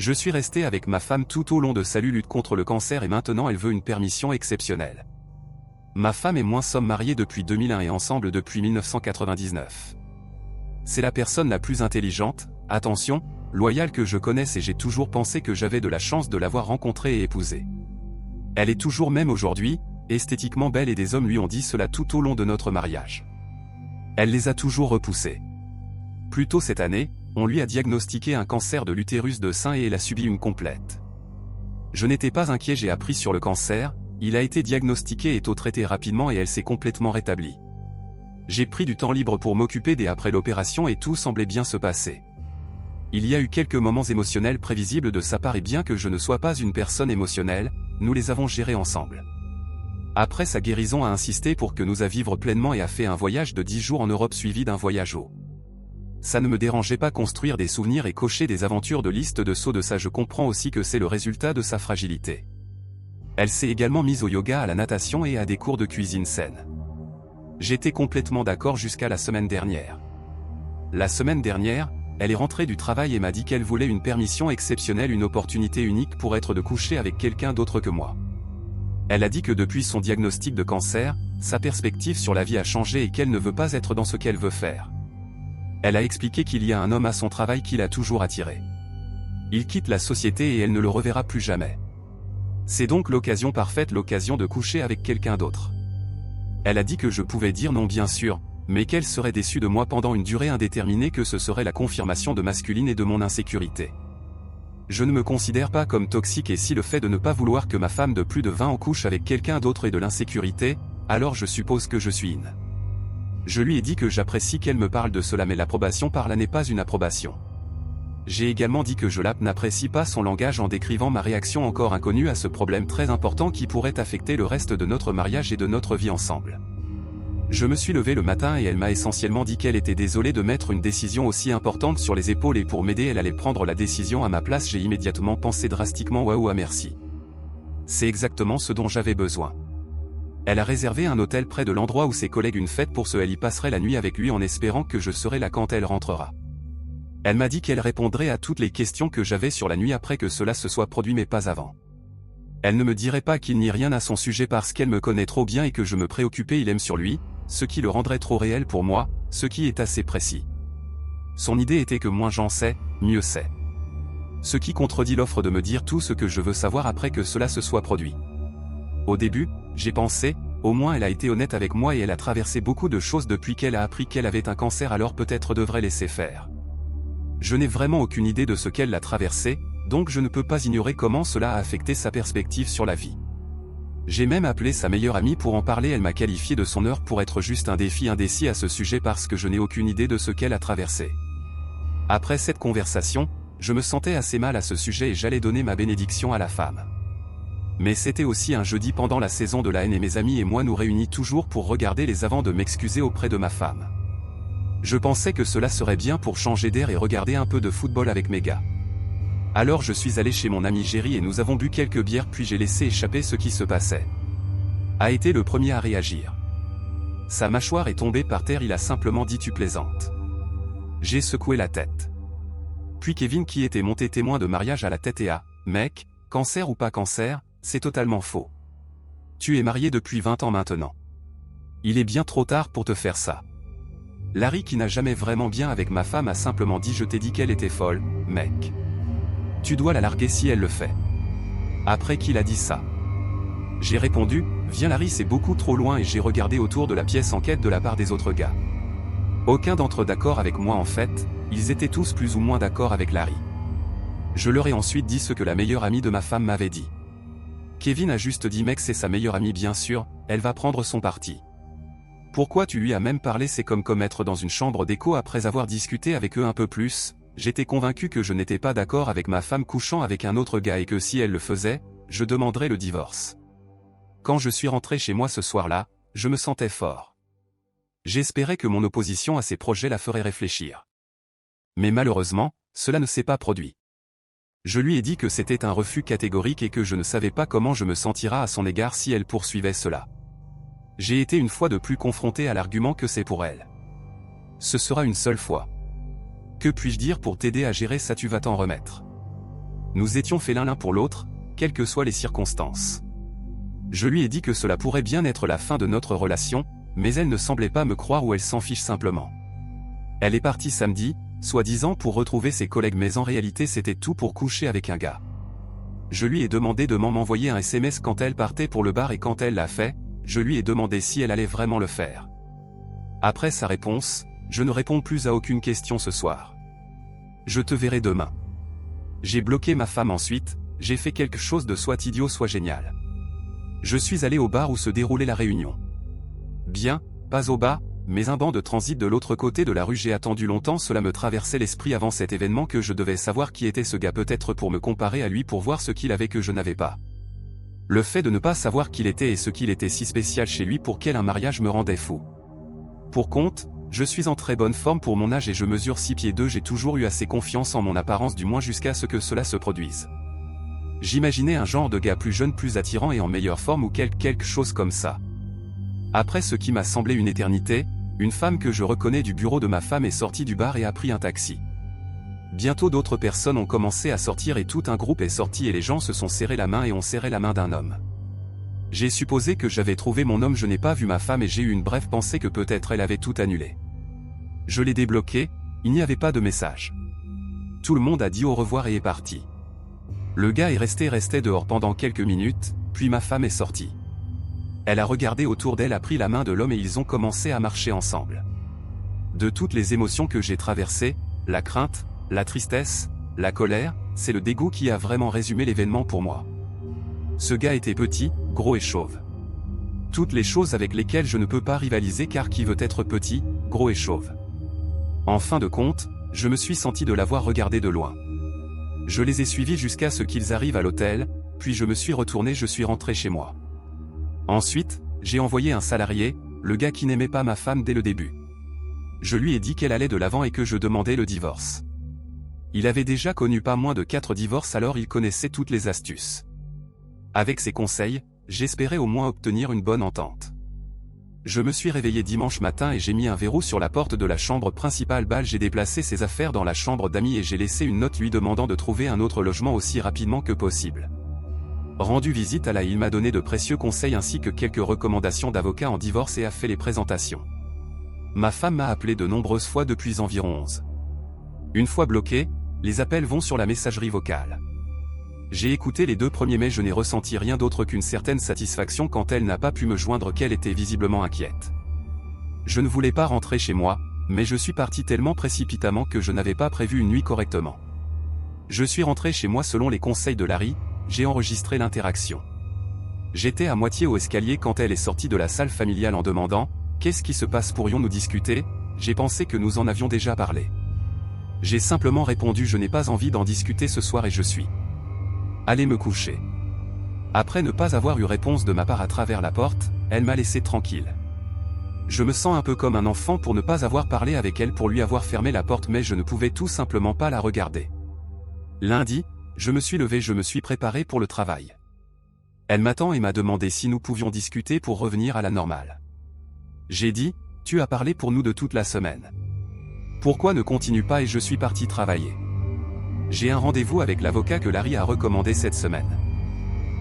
Je suis resté avec ma femme tout au long de sa lutte contre le cancer et maintenant elle veut une permission exceptionnelle. Ma femme et moi sommes mariés depuis 2001 et ensemble depuis 1999. C'est la personne la plus intelligente, attention, loyale que je connaisse et j'ai toujours pensé que j'avais de la chance de l'avoir rencontrée et épousée. Elle est toujours même aujourd'hui, esthétiquement belle et des hommes lui ont dit cela tout au long de notre mariage. Elle les a toujours repoussés. Plus tôt cette année, on lui a diagnostiqué un cancer de l'utérus de sein et elle a subi une complète. Je n'étais pas inquiet, j'ai appris sur le cancer, il a été diagnostiqué et est traité rapidement et elle s'est complètement rétablie. J'ai pris du temps libre pour m'occuper d'elle après l'opération et tout semblait bien se passer. Il y a eu quelques moments émotionnels prévisibles de sa part et bien que je ne sois pas une personne émotionnelle, nous les avons gérés ensemble. Après sa guérison a insisté pour que nous à vivre pleinement et a fait un voyage de 10 jours en Europe suivi d'un voyage au. Ça ne me dérangeait pas construire des souvenirs et cocher des aventures de liste de sauts de ça, je comprends aussi que c'est le résultat de sa fragilité. Elle s'est également mise au yoga, à la natation et à des cours de cuisine saine. J'étais complètement d'accord jusqu'à la semaine dernière. La semaine dernière, elle est rentrée du travail et m'a dit qu'elle voulait une permission exceptionnelle, une opportunité unique pour être de coucher avec quelqu'un d'autre que moi. Elle a dit que depuis son diagnostic de cancer, sa perspective sur la vie a changé et qu'elle ne veut pas être dans ce qu'elle veut faire. Elle a expliqué qu'il y a un homme à son travail qui l'a toujours attiré. Il quitte la société et elle ne le reverra plus jamais. C'est donc l'occasion parfaite, l'occasion de coucher avec quelqu'un d'autre. Elle a dit que je pouvais dire non bien sûr, mais qu'elle serait déçue de moi pendant une durée indéterminée, que ce serait la confirmation de masculine et de mon insécurité. Je ne me considère pas comme toxique et si le fait de ne pas vouloir que ma femme de plus de 20 ans couche avec quelqu'un d'autre est de l'insécurité, alors je suppose que je suis in. Je lui ai dit que j'apprécie qu'elle me parle de cela mais l'approbation par là n'est pas une approbation. J'ai également dit que je n'apprécie pas son langage en décrivant ma réaction encore inconnue à ce problème très important qui pourrait affecter le reste de notre mariage et de notre vie ensemble. Je me suis levé le matin et elle m'a essentiellement dit qu'elle était désolée de mettre une décision aussi importante sur les épaules et pour m'aider elle allait prendre la décision à ma place. J'ai immédiatement pensé drastiquement waouh ah merci. C'est exactement ce dont j'avais besoin. Elle a réservé un hôtel près de l'endroit où ses collègues une fête pour elle y passerait la nuit avec lui en espérant que je serais là quand elle rentrera. Elle m'a dit qu'elle répondrait à toutes les questions que j'avais sur la nuit après que cela se soit produit mais pas avant. Elle ne me dirait pas qu'il n'y ait rien à son sujet parce qu'elle me connaît trop bien et que je me préoccupais il aime sur lui, ce qui le rendrait trop réel pour moi, ce qui est assez précis. Son idée était que moins j'en sais, mieux c'est. Ce qui contredit l'offre de me dire tout ce que je veux savoir après que cela se soit produit. Au début, j'ai pensé, au moins elle a été honnête avec moi et elle a traversé beaucoup de choses depuis qu'elle a appris qu'elle avait un cancer, alors peut-être devrait laisser faire. Je n'ai vraiment aucune idée de ce qu'elle a traversé, donc je ne peux pas ignorer comment cela a affecté sa perspective sur la vie. J'ai même appelé sa meilleure amie pour en parler, elle m'a qualifié de son heure pour être juste un défi indécis à ce sujet parce que je n'ai aucune idée de ce qu'elle a traversé. Après cette conversation, je me sentais assez mal à ce sujet et j'allais donner ma bénédiction à la femme. Mais c'était aussi un jeudi pendant la saison de la haine et mes amis et moi nous réunis toujours pour regarder les avant de m'excuser auprès de ma femme. Je pensais que cela serait bien pour changer d'air et regarder un peu de football avec mes gars. Alors je suis allé chez mon ami Jerry et nous avons bu quelques bières puis j'ai laissé échapper ce qui se passait. A été le premier à réagir. Sa mâchoire est tombée par terre, il a simplement dit tu plaisantes. J'ai secoué la tête. Puis Kevin qui était monté témoin de mariage à la tête et a, mec, cancer ou pas cancer, c'est totalement faux. Tu es marié depuis 20 ans maintenant. Il est bien trop tard pour te faire ça. Larry qui n'a jamais vraiment bien avec ma femme a simplement dit je t'ai dit qu'elle était folle, mec. Tu dois la larguer si elle le fait. Après qu'il a dit ça. J'ai répondu, viens Larry c'est beaucoup trop loin et j'ai regardé autour de la pièce en quête de la part des autres gars. Aucun d'entre eux d'accord avec moi en fait, ils étaient tous plus ou moins d'accord avec Larry. Je leur ai ensuite dit ce que la meilleure amie de ma femme m'avait dit. Kevin a juste dit mec c'est sa meilleure amie bien sûr, elle va prendre son parti. Pourquoi tu lui as même parlé? C'est comme être dans une chambre d'écho après avoir discuté avec eux un peu plus. J'étais convaincu que je n'étais pas d'accord avec ma femme couchant avec un autre gars et que si elle le faisait, je demanderais le divorce. Quand je suis rentré chez moi ce soir-là, je me sentais fort. J'espérais que mon opposition à ces projets la ferait réfléchir. Mais malheureusement, cela ne s'est pas produit. Je lui ai dit que c'était un refus catégorique et que je ne savais pas comment je me sentirais à son égard si elle poursuivait cela. J'ai été une fois de plus confronté à l'argument que c'est pour elle. Ce sera une seule fois. Que puis-je dire pour t'aider à gérer ça? Tu vas t'en remettre. Nous étions faits l'un pour l'autre, quelles que soient les circonstances. Je lui ai dit que cela pourrait bien être la fin de notre relation, mais elle ne semblait pas me croire ou elle s'en fiche simplement. Elle est partie samedi, soi-disant pour retrouver ses collègues mais en réalité c'était tout pour coucher avec un gars. Je lui ai demandé de m'envoyer un SMS quand elle partait pour le bar et quand elle l'a fait, je lui ai demandé si elle allait vraiment le faire. Après sa réponse, je ne réponds plus à aucune question ce soir. Je te verrai demain. J'ai bloqué ma femme ensuite, j'ai fait quelque chose de soit idiot soit génial. Je suis allé au bar où se déroulait la réunion. Bien, pas au bar, mais un banc de transit de l'autre côté de la rue. J'ai attendu longtemps, cela me traversait l'esprit avant cet événement que je devais savoir qui était ce gars, peut-être pour me comparer à lui, pour voir ce qu'il avait que je n'avais pas. Le fait de ne pas savoir qui il était et ce qu'il était si spécial chez lui pour qu'un mariage me rendait fou. Pour compte, je suis en très bonne forme pour mon âge et je mesure 6 pieds 2, j'ai toujours eu assez confiance en mon apparence du moins jusqu'à ce que cela se produise. J'imaginais un genre de gars plus jeune, plus attirant et en meilleure forme ou quelque chose comme ça. Après ce qui m'a semblé une éternité, une femme que je reconnais du bureau de ma femme est sortie du bar et a pris un taxi. Bientôt d'autres personnes ont commencé à sortir et tout un groupe est sorti et les gens se sont serrés la main et ont serré la main d'un homme. J'ai supposé que j'avais trouvé mon homme, je n'ai pas vu ma femme et j'ai eu une brève pensée que peut-être elle avait tout annulé. Je l'ai débloqué, il n'y avait pas de message. Tout le monde a dit au revoir et est parti. Le gars est resté dehors pendant quelques minutes, puis ma femme est sortie. Elle a regardé autour d'elle, a pris la main de l'homme et ils ont commencé à marcher ensemble. De toutes les émotions que j'ai traversées, la crainte, la tristesse, la colère, c'est le dégoût qui a vraiment résumé l'événement pour moi. Ce gars était petit, gros et chauve. Toutes les choses avec lesquelles je ne peux pas rivaliser car qui veut être petit, gros et chauve. En fin de compte, je me suis senti de l'avoir regardé de loin. Je les ai suivis jusqu'à ce qu'ils arrivent à l'hôtel, puis je me suis retourné, je suis rentré chez moi. Ensuite, j'ai envoyé un salarié, le gars qui n'aimait pas ma femme dès le début. Je lui ai dit qu'elle allait de l'avant et que je demandais le divorce. Il avait déjà connu pas moins de 4 divorces, alors il connaissait toutes les astuces. Avec ses conseils, j'espérais au moins obtenir une bonne entente. Je me suis réveillé dimanche matin et j'ai mis un verrou sur la porte de la chambre principale. J'ai déplacé ses affaires dans la chambre d'amis et j'ai laissé une note lui demandant de trouver un autre logement aussi rapidement que possible. Rendu visite à il m'a donné de précieux conseils ainsi que quelques recommandations d'avocat en divorce et a fait les présentations. Ma femme m'a appelé de nombreuses fois depuis environ 11. Une fois bloqué, les appels vont sur la messagerie vocale. J'ai écouté les 2 premiers mais je n'ai ressenti rien d'autre qu'une certaine satisfaction quand elle n'a pas pu me joindre, qu'elle était visiblement inquiète. Je ne voulais pas rentrer chez moi, mais je suis parti tellement précipitamment que je n'avais pas prévu une nuit correctement. Je suis rentré chez moi selon les conseils de Larry, j'ai enregistré l'interaction. J'étais à moitié au escalier quand elle est sortie de la salle familiale en demandant « Qu'est-ce qui se passe, pourrions-nous discuter ?» J'ai pensé que nous en avions déjà parlé. J'ai simplement répondu « Je n'ai pas envie d'en discuter ce soir et je suis allé me coucher ». Après ne pas avoir eu réponse de ma part à travers la porte, elle m'a laissé tranquille. Je me sens un peu comme un enfant pour ne pas avoir parlé avec elle, pour lui avoir fermé la porte, mais je ne pouvais tout simplement pas la regarder. Lundi, je me suis levé, je me suis préparé pour le travail. Elle m'attend et m'a demandé si nous pouvions discuter pour revenir à la normale. J'ai dit, tu as parlé pour nous de toute la semaine. Pourquoi ne continue pas, et je suis parti travailler. J'ai un rendez-vous avec l'avocat que Larry a recommandé cette semaine.